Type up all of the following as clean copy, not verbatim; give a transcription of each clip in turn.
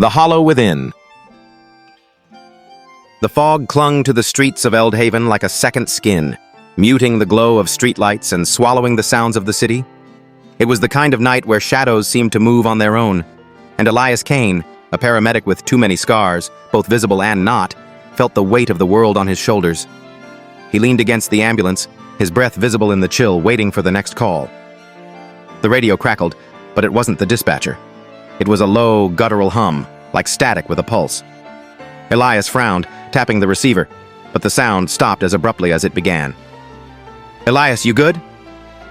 The Hollow Within. The fog clung to the streets of Eldhaven like a second skin, muting the glow of streetlights and swallowing the sounds of the city. It was the kind of night where shadows seemed to move on their own, and Elias Kane, a paramedic with too many scars, both visible and not, felt the weight of the world on his shoulders. He leaned against the ambulance, his breath visible in the chill, waiting for the next call. The radio crackled, but it wasn't the dispatcher. It was a low, guttural hum, like static with a pulse. Elias frowned, tapping the receiver, but the sound stopped as abruptly as it began. "Elias, you good?"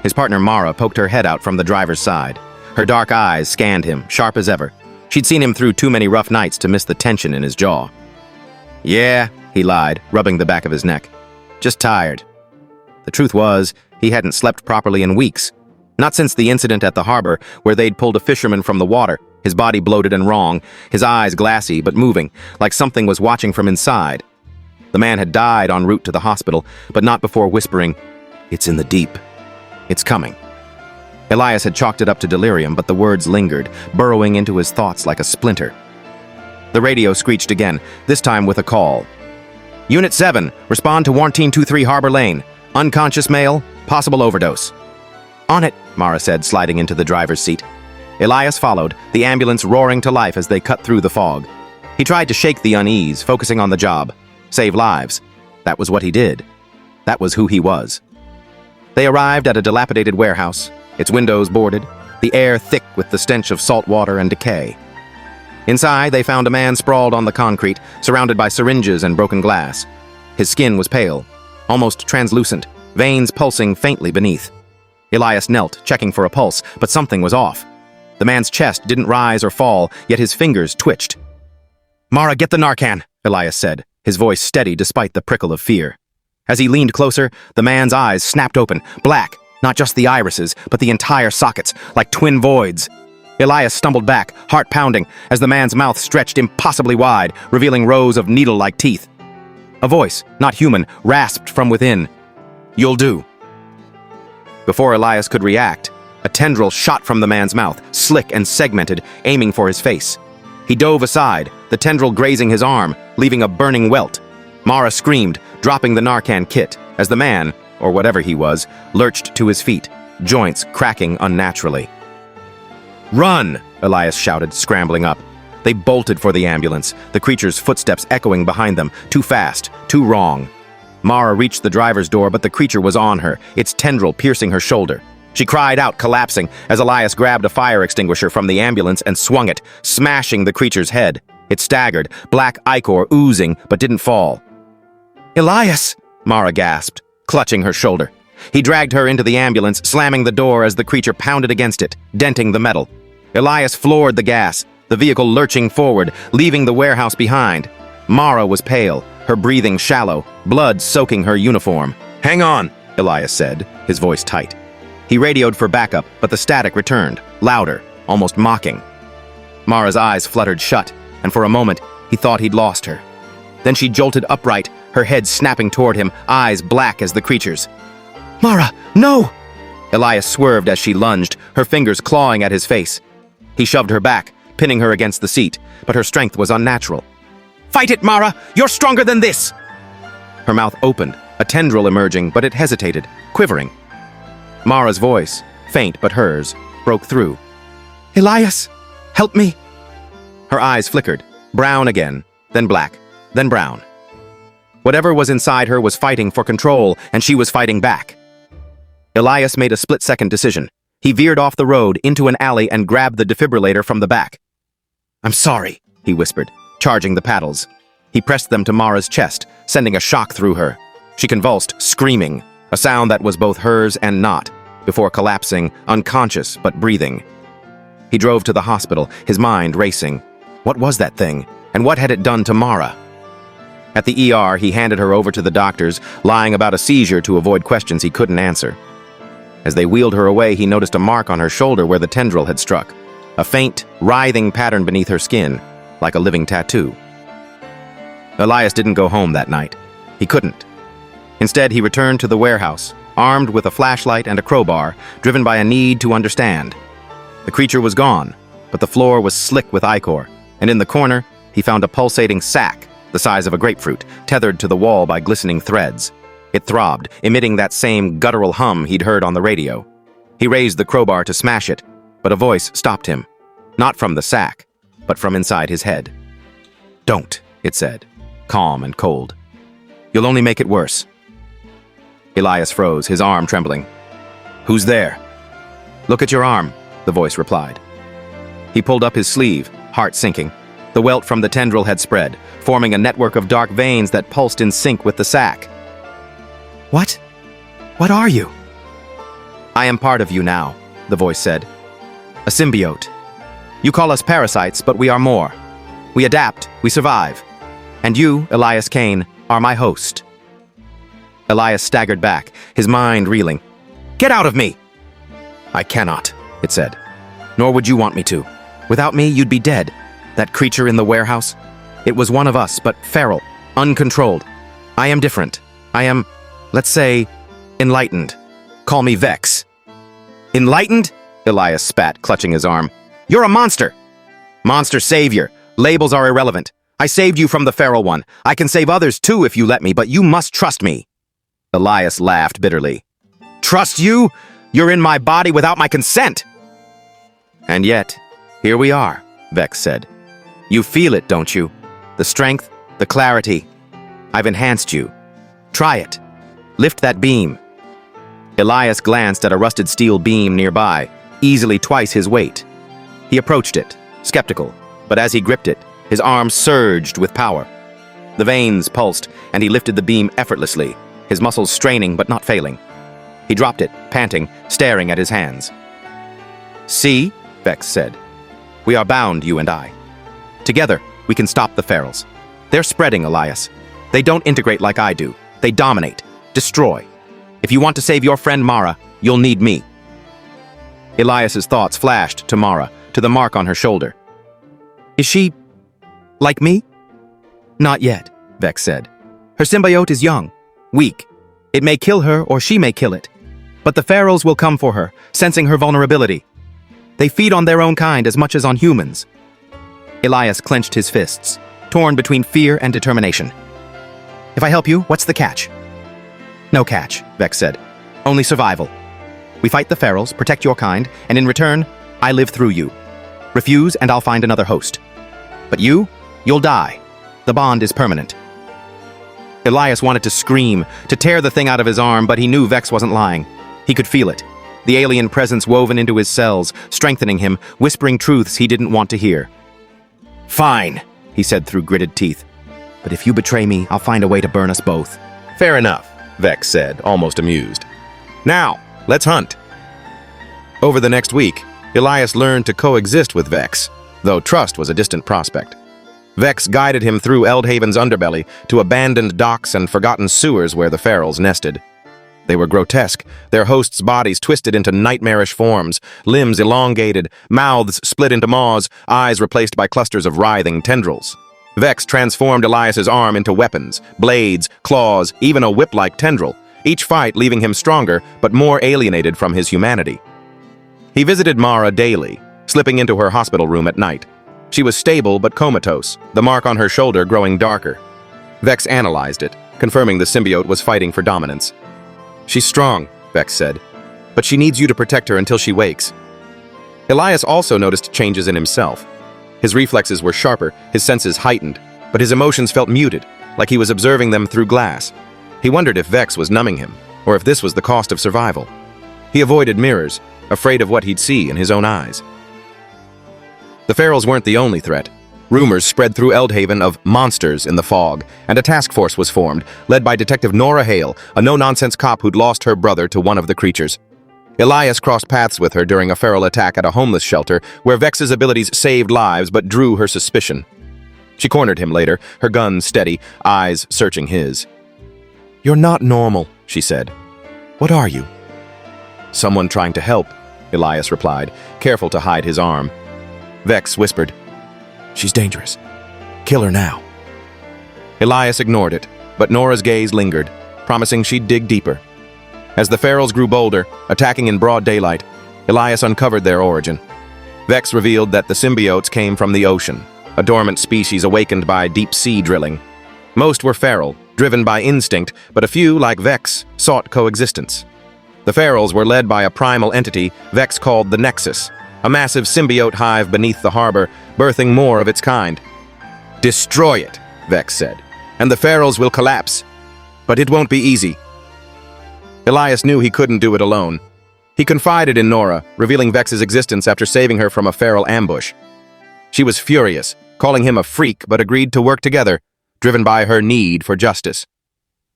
His partner Mara poked her head out from the driver's side. Her dark eyes scanned him, sharp as ever. She'd seen him through too many rough nights to miss the tension in his jaw. "Yeah," he lied, rubbing the back of his neck. "Just tired." The truth was, he hadn't slept properly in weeks. Not since the incident at the harbor, where they'd pulled a fisherman from the water, his body bloated and wrong, his eyes glassy but moving, like something was watching from inside. The man had died en route to the hospital, but not before whispering, "It's in the deep. It's coming." Elias had chalked it up to delirium, but the words lingered, burrowing into his thoughts like a splinter. The radio screeched again, this time with a call. "Unit 7, respond to Warranteen 23 Harbor Lane. Unconscious male, possible overdose." "On it," Mara said, sliding into the driver's seat. Elias followed, the ambulance roaring to life as they cut through the fog. He tried to shake the unease, focusing on the job. Save lives. That was what he did. That was who he was. They arrived at a dilapidated warehouse, its windows boarded, the air thick with the stench of salt water and decay. Inside, they found a man sprawled on the concrete, surrounded by syringes and broken glass. His skin was pale, almost translucent, veins pulsing faintly beneath. Elias knelt, checking for a pulse, but something was off. The man's chest didn't rise or fall, yet his fingers twitched. "Mara, get the Narcan," Elias said, his voice steady despite the prickle of fear. As he leaned closer, the man's eyes snapped open, black, not just the irises, but the entire sockets, like twin voids. Elias stumbled back, heart pounding, as the man's mouth stretched impossibly wide, revealing rows of needle-like teeth. A voice, not human, rasped from within. "You'll do." Before Elias could react, a tendril shot from the man's mouth, slick and segmented, aiming for his face. He dove aside, the tendril grazing his arm, leaving a burning welt. Mara screamed, dropping the Narcan kit, as the man, or whatever he was, lurched to his feet, joints cracking unnaturally. "Run!" Elias shouted, scrambling up. They bolted for the ambulance, the creature's footsteps echoing behind them, too fast, too wrong. Mara reached the driver's door, but the creature was on her, its tendril piercing her shoulder. She cried out, collapsing, as Elias grabbed a fire extinguisher from the ambulance and swung it, smashing the creature's head. It staggered, black ichor oozing, but didn't fall. "Elias!" Mara gasped, clutching her shoulder. He dragged her into the ambulance, slamming the door as the creature pounded against it, denting the metal. Elias floored the gas, the vehicle lurching forward, leaving the warehouse behind. Mara was pale, her breathing shallow, blood soaking her uniform. "Hang on," Elias said, his voice tight. He radioed for backup, but the static returned, louder, almost mocking. Mara's eyes fluttered shut, and for a moment, he thought he'd lost her. Then she jolted upright, her head snapping toward him, eyes black as the creature's. "Mara, no!" Elias swerved as she lunged, her fingers clawing at his face. He shoved her back, pinning her against the seat, but her strength was unnatural. "Fight it, Mara! You're stronger than this!" Her mouth opened, a tendril emerging, but it hesitated, quivering. Mara's voice, faint but hers, broke through. "Elias, help me!" Her eyes flickered, brown again, then black, then brown. Whatever was inside her was fighting for control, and she was fighting back. Elias made a split-second decision. He veered off the road into an alley and grabbed the defibrillator from the back. "I'm sorry," he whispered, charging the paddles. He pressed them to Mara's chest, sending a shock through her. She convulsed, screaming, a sound that was both hers and not, before collapsing, unconscious but breathing. He drove to the hospital, his mind racing. What was that thing, and what had it done to Mara? At the ER, he handed her over to the doctors, lying about a seizure to avoid questions he couldn't answer. As they wheeled her away, he noticed a mark on her shoulder where the tendril had struck, a faint, writhing pattern beneath her skin, like a living tattoo. Elias didn't go home that night. He couldn't. Instead, he returned to the warehouse, armed with a flashlight and a crowbar, driven by a need to understand. The creature was gone, but the floor was slick with ichor, and in the corner, he found a pulsating sack the size of a grapefruit, tethered to the wall by glistening threads. It throbbed, emitting that same guttural hum he'd heard on the radio. He raised the crowbar to smash it, but a voice stopped him. Not from the sack, but from inside his head. "Don't," it said, calm and cold. "You'll only make it worse." Elias froze, his arm trembling. "Who's there?" "Look at your arm," the voice replied. He pulled up his sleeve, heart sinking. The welt from the tendril had spread, forming a network of dark veins that pulsed in sync with the sack. "What? What are you?" "I am part of you now," the voice said. "A symbiote. You call us parasites, but we are more. We adapt, we survive. And you, Elias Kane, are my host." Elias staggered back, his mind reeling. "Get out of me!" "I cannot," it said. "Nor would you want me to. Without me, you'd be dead. That creature in the warehouse. It was one of us, but feral, uncontrolled. I am different. I am, let's say, enlightened. Call me Vex." "Enlightened?" Elias spat, clutching his arm. "You're a monster!" "Monster savior. Labels are irrelevant. I saved you from the feral one. I can save others too if you let me, but you must trust me." Elias laughed bitterly. "Trust you? You're in my body without my consent!" "And yet, here we are," Vex said. "You feel it, don't you? The strength, the clarity. I've enhanced you. Try it. Lift that beam." Elias glanced at a rusted steel beam nearby, easily twice his weight. He approached it, skeptical, but as he gripped it, his arm surged with power. The veins pulsed, and he lifted the beam effortlessly, his muscles straining but not failing. He dropped it, panting, staring at his hands. "See," Vex said. "We are bound, you and I. Together, we can stop the ferals. They're spreading, Elias. They don't integrate like I do. They dominate, destroy. If you want to save your friend Mara, you'll need me." Elias's thoughts flashed to Mara, to the mark on her shoulder. "Is she like me?" "Not yet," Vex said. "Her symbiote is young, weak. It may kill her or she may kill it. But the ferals will come for her, sensing her vulnerability. They feed on their own kind as much as on humans." Elias clenched his fists, torn between fear and determination. "If I help you, what's the catch?" "No catch," Vex said. "Only survival. We fight the ferals, protect your kind, and in return, I live through you. Refuse, and I'll find another host. But you'll die. The bond is permanent." Elias wanted to scream, to tear the thing out of his arm, but he knew Vex wasn't lying. He could feel it. The alien presence woven into his cells, strengthening him, whispering truths he didn't want to hear. "Fine," he said through gritted teeth. "But if you betray me, I'll find a way to burn us both." "Fair enough," Vex said, almost amused. "Now, let's hunt." Over the next week, Elias learned to coexist with Vex, though trust was a distant prospect. Vex guided him through Eldhaven's underbelly to abandoned docks and forgotten sewers where the ferals nested. They were grotesque, their hosts' bodies twisted into nightmarish forms, limbs elongated, mouths split into maws, eyes replaced by clusters of writhing tendrils. Vex transformed Elias's arm into weapons, blades, claws, even a whip-like tendril, each fight leaving him stronger but more alienated from his humanity. He visited Mara daily, slipping into her hospital room at night. She was stable but comatose, the mark on her shoulder growing darker. Vex analyzed it, confirming the symbiote was fighting for dominance. "She's strong," Vex said, "but she needs you to protect her until she wakes." Elias also noticed changes in himself. His reflexes were sharper, his senses heightened, but his emotions felt muted, like he was observing them through glass. He wondered if Vex was numbing him, or if this was the cost of survival. He avoided mirrors, afraid of what he'd see in his own eyes. The ferals weren't the only threat. Rumors spread through Eldhaven of monsters in the fog, and a task force was formed, led by Detective Nora Hale, a no-nonsense cop who'd lost her brother to one of the creatures. Elias crossed paths with her during a feral attack at a homeless shelter, where Vex's abilities saved lives but drew her suspicion. She cornered him later, her gun steady, eyes searching his. "You're not normal," she said. "What are you?" "Someone trying to help," Elias replied, careful to hide his arm. Vex whispered, "She's dangerous. Kill her now." Elias ignored it, but Nora's gaze lingered, promising she'd dig deeper. As the ferals grew bolder, attacking in broad daylight, Elias uncovered their origin. Vex revealed that the symbiotes came from the ocean, a dormant species awakened by deep-sea drilling. Most were feral, driven by instinct, but a few, like Vex, sought coexistence. The ferals were led by a primal entity Vex called the Nexus, a massive symbiote hive beneath the harbor, birthing more of its kind. "Destroy it," Vex said, "and the ferals will collapse. But it won't be easy." Elias knew he couldn't do it alone. He confided in Nora, revealing Vex's existence after saving her from a feral ambush. She was furious, calling him a freak, but agreed to work together, driven by her need for justice.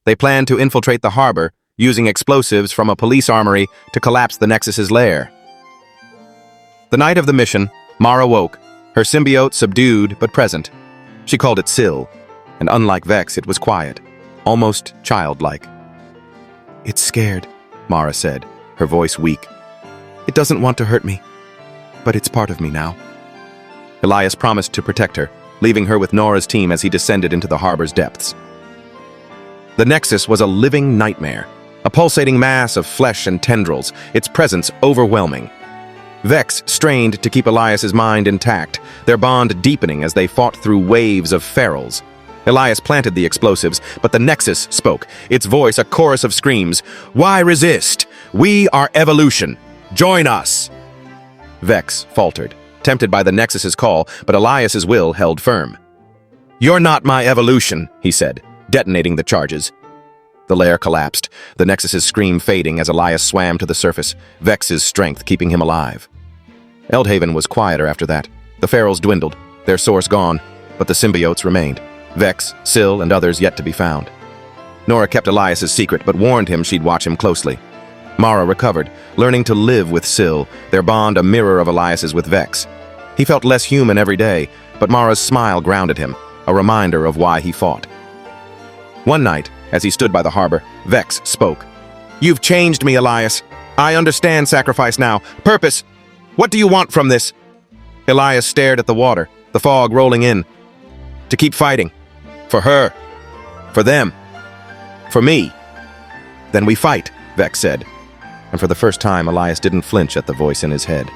They planned to infiltrate the harbor, using explosives from a police armory to collapse the Nexus's lair. The night of the mission, Mara woke, her symbiote subdued but present. She called it Syl, and unlike Vex, it was quiet, almost childlike. "It's scared," Mara said, her voice weak. "It doesn't want to hurt me, but it's part of me now." Elias promised to protect her, leaving her with Nora's team as he descended into the harbor's depths. The Nexus was a living nightmare, a pulsating mass of flesh and tendrils, its presence overwhelming. Vex strained to keep Elias's mind intact, their bond deepening as they fought through waves of ferals. Elias planted the explosives, but the Nexus spoke, its voice a chorus of screams. "Why resist? We are evolution. Join us!" Vex faltered, tempted by the Nexus's call, but Elias's will held firm. "You're not my evolution," he said, detonating the charges. The lair collapsed, the Nexus's scream fading as Elias swam to the surface, Vex's strength keeping him alive. Eldhaven was quieter after that. The ferals dwindled, their source gone, but the symbiotes remained. Vex, Syl, and others yet to be found. Nora kept Elias's secret, but warned him she'd watch him closely. Mara recovered, learning to live with Syl, their bond a mirror of Elias's with Vex. He felt less human every day, but Mara's smile grounded him, a reminder of why he fought. One night, as he stood by the harbor, Vex spoke. "You've changed me, Elias. I understand sacrifice now. Purpose. What do you want from this?" Elias stared at the water, the fog rolling in. "To keep fighting. For her. For them. For me." "Then we fight," Vex said. And for the first time, Elias didn't flinch at the voice in his head.